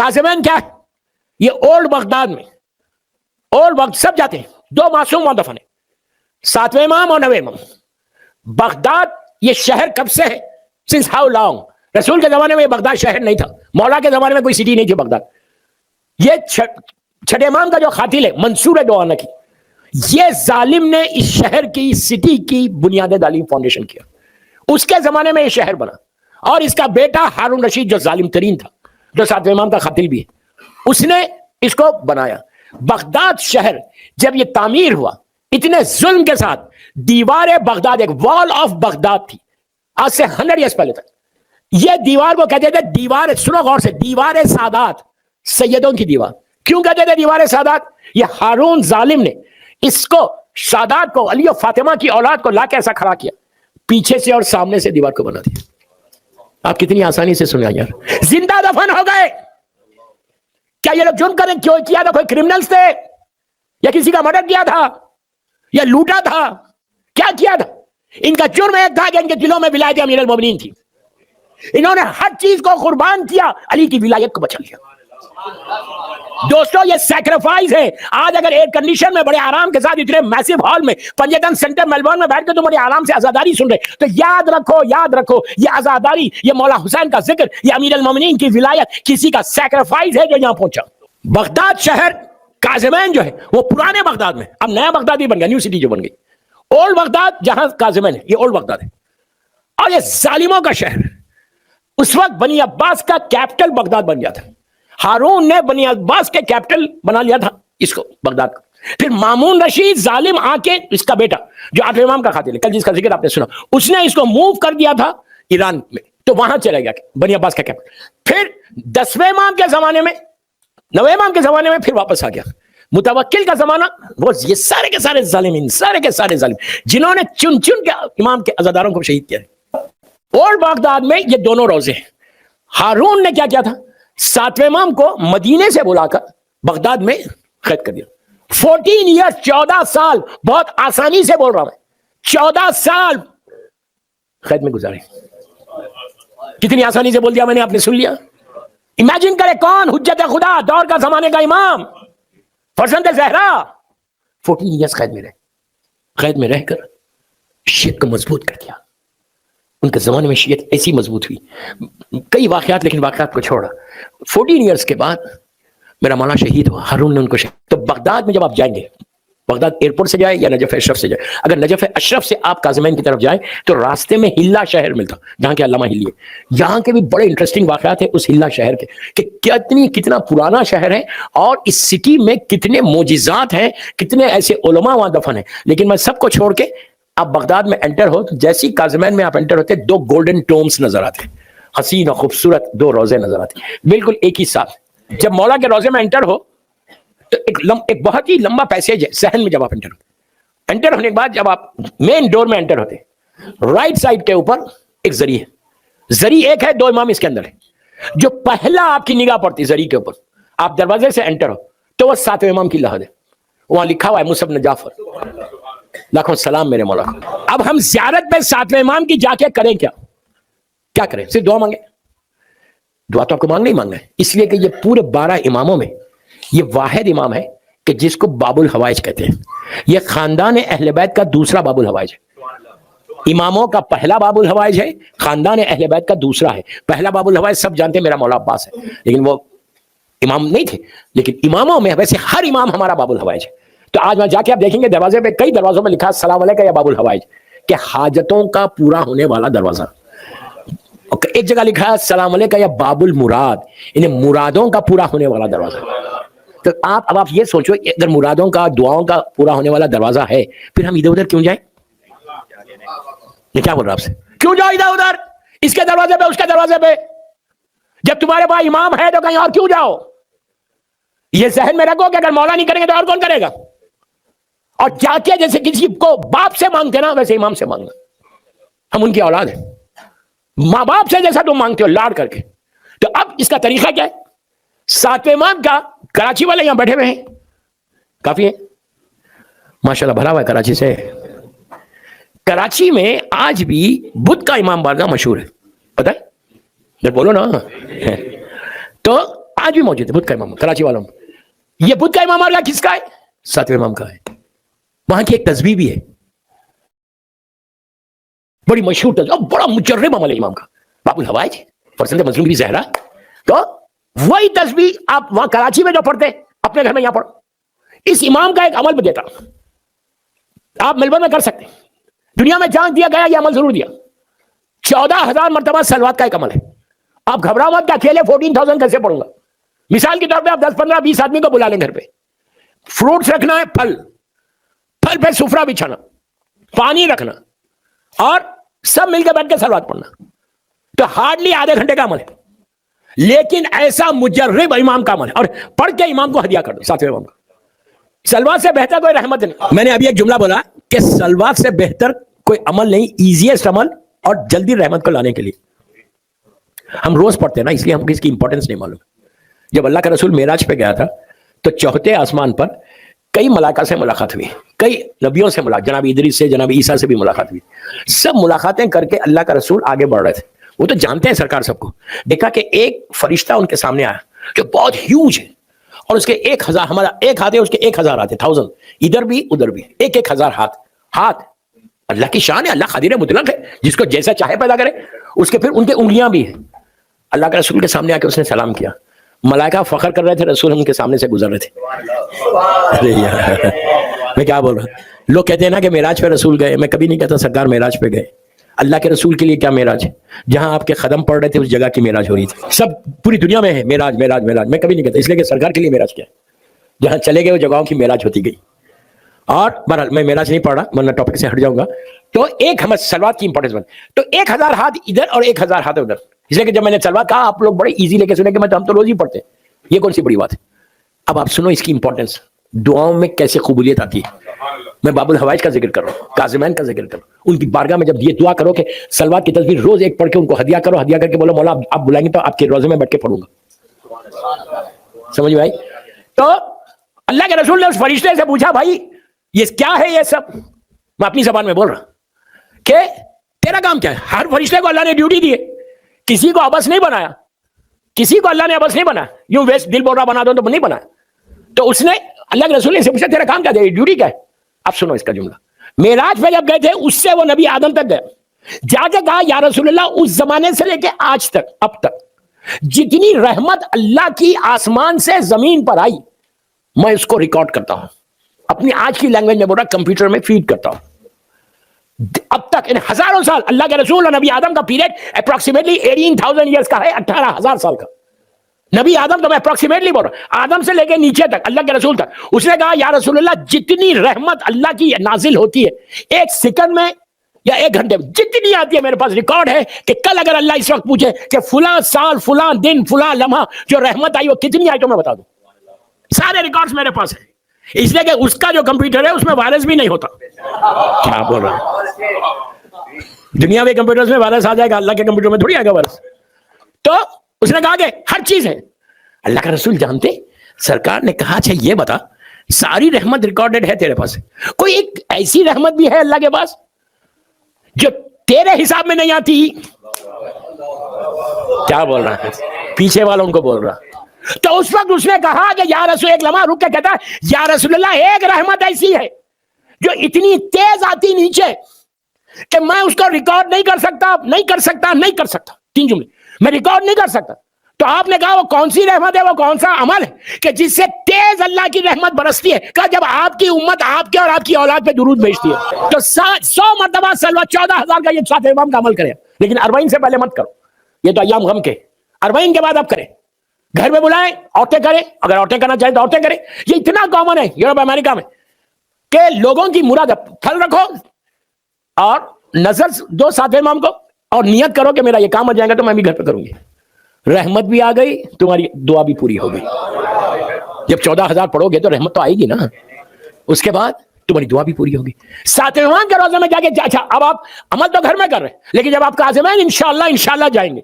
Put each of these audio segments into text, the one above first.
काज़िमैन क्या है? ये ओल्ड बगदाद में, ओल्ड वक्त सब जाते हैं, दो मासूम वहां दफन है, 7वें इमाम और 9वें इमाम। बगदाद ये शहर कब से है? Since how long? रसूल के जमाने में बगदाद शहर नहीं था, मौला के जमाने में कोई सिटी नहीं थी बगदाद। ये छठे इमाम का जो खातिल है मंसूर है दौआना की, ये जालिम ने इस शहर की, सिटी की बुनियादें डाली, फाउंडेशन किया। उसके जमाने में ये शहर बना, और इसका बेटा हारून रशीद जो जालिम तरीन था, जो 7वें इमाम का खातिल भी है, उसने इसको बनाया। बगदाद शहर जब ये तामीर हुआ, इतने जुल्म के साथ, दीवार बगदाद, एक वॉल ऑफ बगदाद थी आज से 100 ईयर्स पहले तक। ये दीवार को कहते थे दीवार, सुनो गौर से, दीवार सादात, सैयदों की दीवार। क्यों कहते थे दीवार सादात? ये हारून जालिम ने इसको, सादात को, अली और फातिमा की औलाद को लाके ऐसा खड़ा किया, पीछे से और सामने से दीवार को बना दिया। आप कितनी आसानी से सुना यार, जिंदा दफन हो गए। क्या ये लोग जुर्म करें? क्यों किया था? कोई क्रिमिनल्स थे, या किसी का मर्डर किया था, या लूटा था? क्या किया था? इनका जुर्म एक था कि इनके दिलों में विलायत अमीरुल मोमिनीन थी। इन्होंने हर चीज को कुर्बान किया, अली की विलायत को बचा लिया। दोस्तों ये सैक्रिफाइस है। आज अगर एयर कंडीशन में बड़े आराम के साथ इतने मैसिव हॉल में, पंजतन सेंटर मेलबर्न में बैठ के तुम बड़े आराम से आजादारी सुन रहे, तो याद रखो, याद रखो, ये आजादारी, ये मौला हुसैन का जिक्र, ये अमीरुल मोमिनीन की विलायत किसी का सैक्रिफाइस है जो यहां पहुंचा। बगदाद शहर, काज़िमैन जो है वो पुराने बगदाद में, अब नया बगदाद ही बन गया, न्यू सिटी जो बन गई। ओल्ड बगदाद जहां काज़िमैन है, ये ओल्ड बगदाद है। और ये जालिमों का शहर, उस वक्त बनी अब्बास का कैपिटल बगदाद बन गया था। हारून ने बनी अब्बास के कैपिटल बना लिया था इसको, बगदाद को। फिर मामून रशीद जालिम आके, इसका बेटा जो 8वें इमाम का खातिल है, कल जिसका जिक्र आपने सुना, उसने इसको मूव कर दिया था ईरान में, तो वहां चला गया बनी अब्बास का कैपिटल। फिर 10वें इमाम के जमाने में, 9वें इमाम के जमाने में फिर वापस आ गया। मुतवक्किल का जमाना, वो ये सारे के सारे जालिमीन, सारे के सारे जालिम जिन्होंने चुन चुन के इमाम के अज़ादारों को शहीद किया। ओल्ड बगदाद में ये दोनों रोजे हैं। हारून ने क्या किया था? 7वें इमाम को मदीने से बुलाकर बगदाद में कैद कर दिया। 14 ईयर्स, 14 साल, बहुत आसानी से बोल रहा हूं मैं, 14 साल कैद में गुजारे। कितनी आसानी से बोल दिया मैंने, आपने सुन लिया। इमेजिन करें, कौन हुज्जत खुदा, दौर का जमाने का इमाम, फर्जंद ज़हरा, 14 ईयर्स कैद में रहे। कैद में रहकर शियत को मजबूत कर दिया। उनके ज़माने में शियत ऐसी मजबूत हुई, कई वाक़यात, लेकिन वाक़यात को छोड़ा। 14 ईयर्स के बाद मेरा मौला शहीद हुआ, हारून ने उनको शहीद। तो बगदाद में जब आप जाएंगे, बगदाद एयरपोर्ट से जाए या नजफ अशरफ से जाए, अगर नजफ अशरफ से आप काज़िमैन की तरफ जाए तो रास्ते में हिल्ला शहर मिलता, जहाँ के अल्लामा हिल्ली है। यहाँ के भी बड़े इंटरेस्टिंग वाक़यात है उस हिल्ला शहर के, कि कितना पुराना शहर है, और इस सिटी में कितने मोजिज़ात हैं, कितने ऐसे उलमा वहाँ दफन है। लेकिन मैं सबको छोड़ के, आप बगदाद में एंटर हो तो जैसी काज़िमैन में आप एंटर होते, 2 गोल्डन टोम्स नजर आते, हसीन और खूबसूरत 2 रोजे नजर आते, बिल्कुल एक ही साथ। जब मौला के रोजे में एंटर हो तो एक बहुत ही लंबा पैसेज है सहन में। जब आप एंटर होने के बाद, जब आप मेन डोर में एंटर होते, राइट साइड के ऊपर एक जरी है। जरी एक है, 2 इमाम इसके अंदर है। जो पहला आपकी निगाह पड़ती जरी के ऊपर, आप दरवाजे से एंटर हो तो वह 7वें इमाम की लहद है। वहां लिखा हुआ है मुसअब बिन जाफर, लाखों सलाम मेरे मौला को। अब हम ज़ियारत पे 7वें इमाम की जाके करें क्या करें? सिर्फ दुआ मांगे? दुआ तो आपको मांगना ही मांगना है, इसलिए कि ये पूरे 12 इमामों में ये वाहिद इमाम है कि जिसको बाबुल हवाइज कहते हैं। ये खानदान अहले बैत का दूसरा बाबुल हवाइज है। इमामों का पहला बाबुल हवाइज है, खानदान अहले बैत का दूसरा है। पहला बाबुल हवाइज सब जानते हैं, मेरा मौला अब्बास है, लेकिन वो इमाम नहीं थे। लेकिन इमामों में वैसे हर इमाम हमारा बाबुल हवाइज है। तो आज वहां जाके आप देखेंगे दरवाजे पे, कई दरवाजों में लिखा है अस्सलाम वालेकुम या बाबुल हवाइज, कि हाजतों का पूरा होने वाला दरवाजा। एक जगह लिखा है अस्सलाम वालेकुम या बाबुल मुराद, इन्हें मुरादों का पूरा होने वाला दरवाजा। तो अब आप ये सोचो, अगर मुरादों का, दुआओं का पूरा होने वाला दरवाजा है, फिर हम इधर उधर क्यों जाए? ये क्या बोल रहा आपसे, क्यों जाओ इधर उधर, इसके दरवाजे पे उसके दरवाजे पे? जब तुम्हारे पास इमाम है तो कहीं और क्यों जाओ? ये जहन में रखो कि अगर मौला नहीं करेंगे तो और कौन करेगा? और जाके जैसे किसी को बाप से मांगते ना, वैसे इमाम से मांगना। हम उनकी औलाद है, माँ बाप से जैसा तुम मांगते हो लाड़ करके। तो अब इसका तरीका क्या है? 7वें इमाम का, कराची वाले यहां बैठे हुए हैं, काफी है माशाल्लाह, भरा हुआ है कराची से। कराची में आज भी बुद्ध का इमाम बारगाह मशहूर है, पता है? जब बोलो ना तो आज भी मौजूद है बुद्ध का इमाम कराची वालों में। ये बुद्ध का इमाम और किसका है? सातवें इमाम का है। वहां की एक तस्बीह भी है, बड़ी मशहूर तस्बीह, बड़ा मुजर्रिब अमल है इमाम का, बाबुल हवाइज फरसंद मजलूम की जहरा। तो वही तस्बीह आप वहां कराची में जो पढ़ते अपने घर में यहां पढ़ो। इस इमाम का एक अमल भी देता, आप मेलबर्न में कर सकते हैं, दुनिया में जहां दिया गया ये अमल जरूर दिया। 14,000 मरतबा सलवात का एक अमल है। आप घबराओ मत कि अकेले 14,000 कैसे पढ़ूंगा। मिसाल के तौर पे आप 10, 15, 20 आदमी को बुला लें घर पे, फ्रूट्स रखना है, फल पे सुफरा बिछाना, पानी रखना और सब मिलकर बैठ के सलवात पढ़ना, तो हार्डली आधे घंटे का अमल है। लेकिन ऐसा मुजर्रिब इमाम का अमल है, और पढ़ के इमाम को हदिया कर दो सातवें इमाम का। सलवात से बेहतर कोई रहमत नहीं। मैंने अभी एक जुमला बोला कि सलवात से बेहतर कोई अमल नहीं, इजीएस्ट अमल और जल्दी रहमत को लाने के लिए। हम रोज पढ़ते हैं ना, इसलिए हमको इसकी इंपॉर्टेंस नहीं मालूम। जब अल्लाह का रसूल मेराज पे गया था तो चौथे आसमान पर कई मलाका से मुलाकात हुई, कई नबियों से मुलाकात, जनाब इदरीस से, जनाब ईसा से भी मुलाकात हुई। सब मुलाकातें करके अल्लाह का रसूल आगे बढ़ रहे थे। वो तो जानते हैं सरकार सबको। देखा कि एक फरिश्ता उनके सामने आया जो बहुत ह्यूज है, और उसके 1,000, हमारा एक हाथ है, उसके 1,000 हाथ है, 1000, इधर भी उधर भी 1,000 हाथ। अल्लाह की शान है, अल्लाह खादिर मुतलक है, जिसको जैसा चाहे पैदा करे। उसके फिर उनके उंगलियां भी है। अल्लाह के रसूल के सामने आके उसने सलाम किया। मलाइका फखर कर रहे थे, रसूल उनके सामने से गुजर रहे थे। अरे यार मैं क्या बोल रहा हूं। लोग कहते हैं ना कि मेराज पे रसूल गए, मैं कभी नहीं कहता सरकार मेराज पे गए। अल्लाह के रसूल के लिए क्या मेराज है? जहां आपके कदम पड़ रहे थे उस जगह की मेराज हो रही थी। सब पूरी दुनिया में है मेराज मेराज मेराज, मैं कभी नहीं कहता, इसलिए कि सरकार के लिए मेराज क्या है, जहां चले गए वो जगहों की मेराज होती गई। और बहरहाल मैं मेराज नहीं पढ़ रहा, वरना टॉपिक से हट जाऊंगा। तो एक हम सलवात की इंपॉर्टेंस बन, तो 1,000 हाथ इधर और 1,000 हाथ उधर। इसलिए कि जब मैंने सलवात कहा आप लोग बड़े इजी लेके सुने कि हम तो रोज ही पढ़ते हैं, ये कौन सी बड़ी बात है। अब आप सुनो इसकी इंपॉर्टेंस, दुआओं में कैसे कबूलियत आती है। मैं बाबुल हवाइज का जिक्र कर रहा हूँ, काज़िमैन का जिक्र कर रहा हूँ। उनकी बारगाह में जब ये दुआ करो कि सलवात की तस्वीर रोज एक पढ़ के उनको हदिया करो, हदिया करके बोलो मौला आप बुलाएंगे तो आपके रोजे में बैठ के पढ़ूंगा। समझ में आई? तो अल्लाह के रसूल ने उस फरिश्ते से पूछा, भाई ये क्या है ये सब? मैं अपनी जबान में बोल रहा कि तेरा काम क्या है? हर फरिश्ते को अल्लाह ने ड्यूटी दी है, किसी को अबस नहीं बनाया, किसी को अल्लाह ने अबस नहीं बनाया, यूं वेस्ट दिल बोरा बना दो तो नहीं बनाया। तो उसने अल्लाह के रसूल से पूछा तेरा काम क्या है, ड्यूटी क्या है? अब सुनो इसका जुमला। मेराज पे जब गए थे उससे वो नबी आदम तक गए, जाके कहा या रसूलल्लाह उस जमाने से लेके आज तक, अब तक जितनी रहमत अल्लाह की आसमान से जमीन पर आई, मैं उसको रिकॉर्ड करता हूं, अपनी आज की लैंग्वेज में बोल रहा, कंप्यूटर में फीड करता हूं। अब तक इन हजारों साल अल्लाह के रसूल और नबी आदम का पीरियड अप्रोक्सीमेटली 18,000 ईयर्स का है, 18,000 साल का। नबी आदम तो मैं अप्रोक्सीमेटली बोल रहा हूं, आदम से लेके नीचे तक अल्लाह के रसूल तक। उसने कहा या रसूलल्लाह जितनी रहमत अल्लाह की नाजिल होती है एक सेकंड में या एक घंटे में, जितनी आती है मेरे पास रिकॉर्ड है कि कल अगर अल्लाह इस वक्त पूछे कि फुला साल फुला दिन फुला लम्हा जो रहमत आई वो कितनी आई तो मैं बता दूं। सारे रिकॉर्ड्स मेरे पास है, इसलिए कि उसका जो कंप्यूटर है उसमें वायरस भी नहीं होता। क्या बोल रहा हूं, दुनिया में कंप्यूटर्स में वायरस आ जाएगा, अल्लाह के कंप्यूटर में थोड़ी आएगा वायरस। तो उसने कहा कि हर चीज है। अल्लाह का रसूल जानते, सरकार ने कहा अच्छा ये बता, सारी रहमत रिकॉर्डेड है तेरे पास, कोई एक ऐसी रहमत भी है अल्लाह के पास जो तेरे हिसाब में नहीं आती? क्या बोल रहा है, पीछे वालों को बोल रहा। तो उस वक्त उसने कहा कि या रसूल, एक लम्हा रुक के कहता है या रसूलल्लाह एक रहमत ऐसी है जो इतनी तेज आती नीचे कि मैं उसको रिकॉर्ड नहीं कर सकता, नहीं कर सकता, नहीं कर सकता। 3 जुमले, मैं रिकॉर्ड नहीं कर सकता। तो आपने कहा वो कौन सी रहमत है, वो कौन सा अमल है कि जिससे तेज अल्लाह की रहमत बरसती है? कहा जब आपकी उम्मत आपके और आपकी औलाद पे दुरूद भेजती है तो 100 मरतबा सलवा 14,000 का ये सात इमाम का अमल करें, लेकिन 40 से पहले मत करो, ये तो अय्याम गम के। 40 के बाद आप करें, घर में बुलाएं, औरतें करें, अगर औरतें करना चाहें तो औरतें करें। ये इतना कॉमन है यूरोप अमेरिका में कि लोगों की मुराद, फल रखो और नजर दो साथ इमाम को और नियत करो कि मेरा ये काम हो जाएगा तो मैं भी घर पे करूंगी। रहमत भी आ गई, तुम्हारी दुआ भी पूरी हो गई। जब 14,000 पढ़ोगे तो रहमत तो आएगी ना, उसके बाद तुम्हारी दुआ भी पूरी होगी। सातवें इमाम के रोजे में जाके, अच्छा अब आप अमल तो घर में कर रहे हैं, लेकिन जब आप काज़िमैन इंशाअल्लाह जाएंगे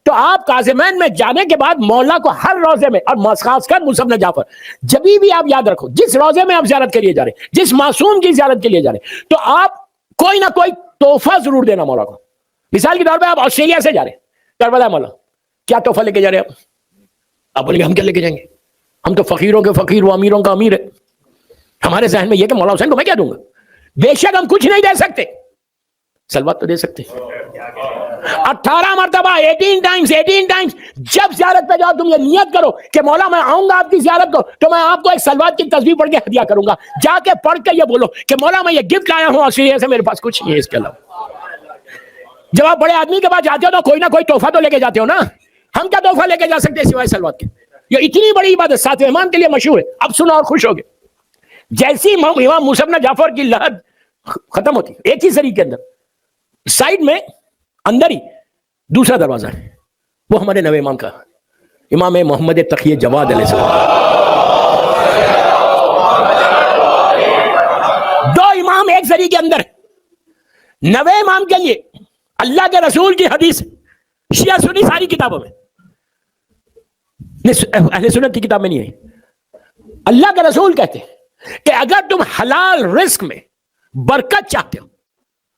तो आप काज़िमैन में जाने के बाद मौला को हर रोजे में, और खासकर मुसअब जाफर, जब भी आप याद रखो जिस रोजे में आप ज़ियारत के लिए जा रहे, जिस मासूम की ज़ियारत के लिए जा रहे, तो आप कोई ना कोई तोहफा जरूर देना मौला को। मिसाल के तौर पे आप ऑस्ट्रेलिया से जा रहे, करबला मौला क्या तोहफा लेके जा रहे हैं आप? آپ بولیں گے ہم کیا لے کے جائیں گے, ہم تو فقیروں کے فقیر و امیروں کا امیر ہے. ہمارے ذہن میں یہ کہ مولا حسین کو میں کیا دوں گا. بے شک ہم کچھ نہیں دے سکتے, سلوات تو دے سکتے. 18 مرتبہ 18 ٹائمز جب زیارت پہ جاؤ تم یہ نیت کرو کہ مولا میں آؤں گا آپ کی زیارت کو تو میں آپ کو ایک سلوات کی تصویر پڑھ کے ہدیہ کروں گا. جا کے پڑھ کے یہ بولو کہ مولا میں یہ گفٹ لایا ہوں آسٹریلیا سے, میرے پاس کچھ نہیں ہے اس کے علاوہ. جب آپ بڑے آدمی کے پاس جاتے ہو تو کوئی نہ کوئی تحفہ تو لے کے جاتے ہو نا. ہم کیا تحفہ لے کے جا سکتے ہیں سوائے سلوات کے. یہ اتنی بڑی عبادت 7 امام کے لیے مشہور ہے. اب سنو اور خوش ہوگے. جیسی امام موسی بن جعفر کی لہر ختم ہوتی ایک ہی سری کے اندر, سائیڈ میں اندر ہی دوسرا دروازہ ہے, وہ ہمارے نوے امام کا امام محمد تقی جواد علیہ السلام. 2 امام ایک سری کے اندر. نوے امام کے لیے اللہ کے رسول کی حدیث شیعہ سنی ساری کتابوں میں, اہل سنت کی کتاب میں نہیں ہے. اللہ کے رسول کہتے ہیں کہ اگر تم حلال رزق میں برکت چاہتے ہو,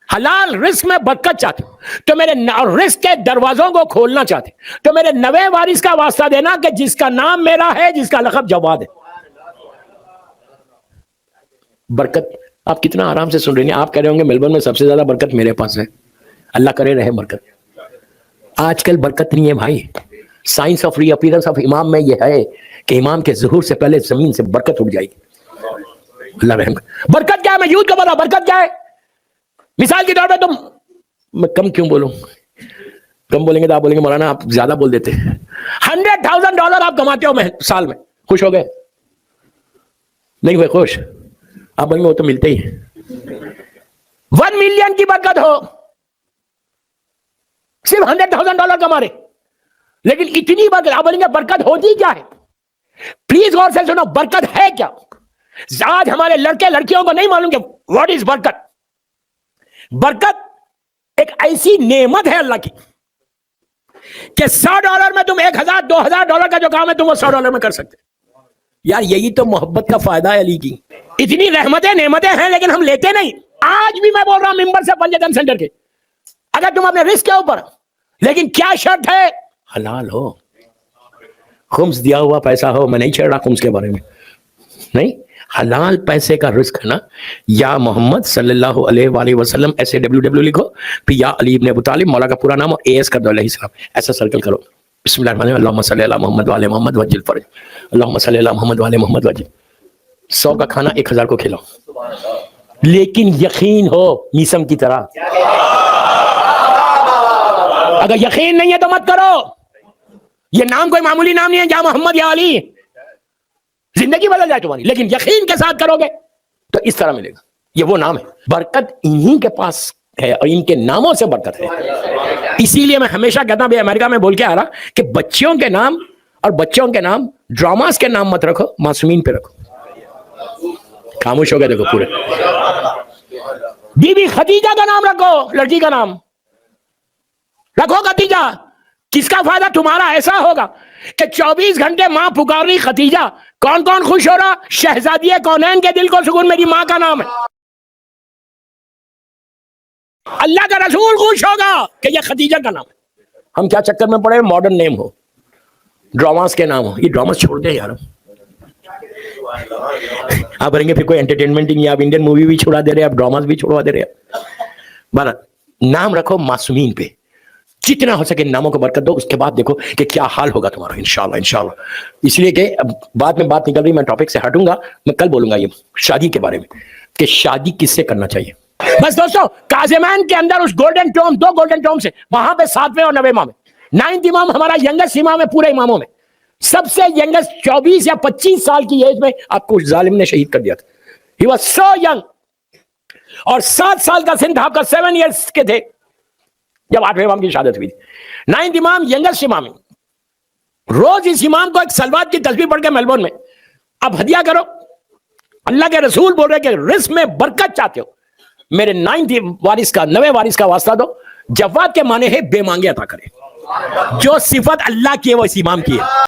حلال رزق میں برکت چاہتے ہو تو میرے رزق کے دروازوں کو کھولنا چاہتے تو میرے نوے وارث کا واسطہ دینا کہ جس کا نام میرا ہے, جس کا لقب جواد ہے. برکت آپ کتنا آرام سے سن رہے ہیں. آپ کہہ رہے ہوں گے میلبورن میں سب سے زیادہ برکت میرے پاس ہے. اللہ کرے رہے برکت. آج کل برکت نہیں ہے بھائی. Science of reappearance of امام میں یہ ہے کہ امام کے ظہور سے پہلے زمین سے برکت اٹھ جائے گی. اللہ رحم. برکت کیا ہے میں یوتھ کو بتا, برکت کیا ہے. مثال کے طور پہ تم, میں کم کیوں بولوں, کم بولیں گے تو آپ بولیں گے مولانا آپ زیادہ بول دیتے. $100,000 آپ کماتے ہو سال میں, خوش ہو گئے نہیں ہوئے خوش. آپ بولیں گے وہ تو ملتے ہی. 1 ملین کی برکت ہو, صرف $100,000 کما رہے, لیکن اتنی برکت. آپ بولیں گے برکت ہوتی کیا ہے. پلیز غور سے سنو, برکت ہے کیا. آج ہمارے لڑکے لڑکیوں کو نہیں معلوم کہ واٹ از برکت. برکت ایک ایسی نعمت ہے اللہ کی کہ $100 میں تم $1,000-2,000 کا جو کام ہے تم وہ $100 میں کر سکتے. یار یہی تو محبت کا فائدہ ہے علی کی. اتنی رحمتیں نعمتیں ہیں لیکن ہم لیتے نہیں. آج بھی میں بول رہا ہوں ممبر سے پنجتن سینٹر کے, اگر تم اپنے رزق کے اوپر, لیکن کیا شرط ہے, حلال ہو, خمس دیا ہوا پیسہ ہو. میں نہیں چھیڑ رہا خمس کے بارے میں, نہیں, حلال پیسے کا رزق ہے نا. یا محمد صلی اللہ علیہ وآلہ وسلم ایسے WW لکھو, پھر یا علی ابن ابو طالب, مولا کا پورا نام ہو AS کر دو علیہ السلام, ایسا سرکل کرو. بسم اللہ الرحمن الرحیم, اللہم صلی علی محمد وآلہ محمد وجل فرج, اللہم صلی علی محمد وآلہ محمد وجل. 100 کا کھانا 1000 کو کھلاؤ, لیکن یقین ہو میسم کی طرح. اگر یقین نہیں ہے تو مت کرو. یہ نام کوئی معمولی نام نہیں ہے, یا محمد یا علی, زندگی بدل جائے تمہاری, لیکن یقین کے ساتھ کرو گے تو اس طرح ملے گا. یہ وہ نام ہے. برکت انہی کے پاس ہے اور ان کے ناموں سے برکت ہے. اسی لیے میں ہمیشہ کہتا ہوں, امریکہ میں بول کے آ رہا کہ بچیوں کے نام اور بچوں کے نام ڈراماز کے نام مت رکھو, معصومین پہ رکھو. خاموش ہو گئے دیکھو پورے. بی بی خدیجہ کا نام رکھو, لڑکی کا نام رکھو خدیجہ. کس کا فائدہ تمہارا ایسا ہوگا کہ 24 گھنٹے ماں پکار رہی خدیجہ, کون کون خوش ہو رہا, شہزادی کونین کے دل کو سکون, میری ماں کا نام ہے. اللہ کا رسول خوش ہوگا کہ یہ خدیجہ کا نام ہے. ہم کیا چکر میں پڑے, ماڈرن نیم ہو, ڈراماز کے نام ہو. یہ ڈراماز چھوڑ دیں یار. آپ بولیں گے پھر کوئی انٹرٹینمنٹ نہیں ہے, آپ انڈین مووی بھی چھوڑا دے رہے, آپ ڈراماز بھی چھوڑوا دے رہے. بہرحال نام رکھو معصومین پہ, جتنا ہو سکے ناموں کو برکت دو. اس کے بعد دیکھو کہ کیا حال ہوگا تمہارا انشاءاللہ انشاءاللہ. اس لیے کہ اب بعد میں بات نکل رہی, میں ٹاپک سے ہٹوں گا. میں کل بولوں گا یہ شادی کے بارے میں کہ شادی کس سے کرنا چاہیے. بس دوستو, کاظمین کے اندر اس گولڈن ٹوم, 2 گولڈن ٹومز ہیں وہاں پہ 7ویں اور 9ویں امام ہے. 9th امام ہمارا ینگسٹ امام ہے پورے اماموں میں, سب سے ینگسٹ 24 یا 25 سال کی ایج میں آپ کو ظالم نے شہید کر دیا تھا. He was so young. اور 7 سال کا سن تھا آپ کا, 7 years کے تھے جب 8ویں امام کی شہادت ہوئی تھی. 9th امام ینگسٹ امام ہے. روز اس امام کو ایک سلوات کی تسبیح پڑھ کے میلبورن میں اب ہدیہ کرو. اللہ کے رسول بول رہے کہ رزق میں برکت چاہتے ہو, میرے 9 وارث کا 9 وارث کا واسطہ دو. جواد کے معنی ہے بے مانگے عطا کرے. جو صفت اللہ کی ہے وہ اس امام کی ہے.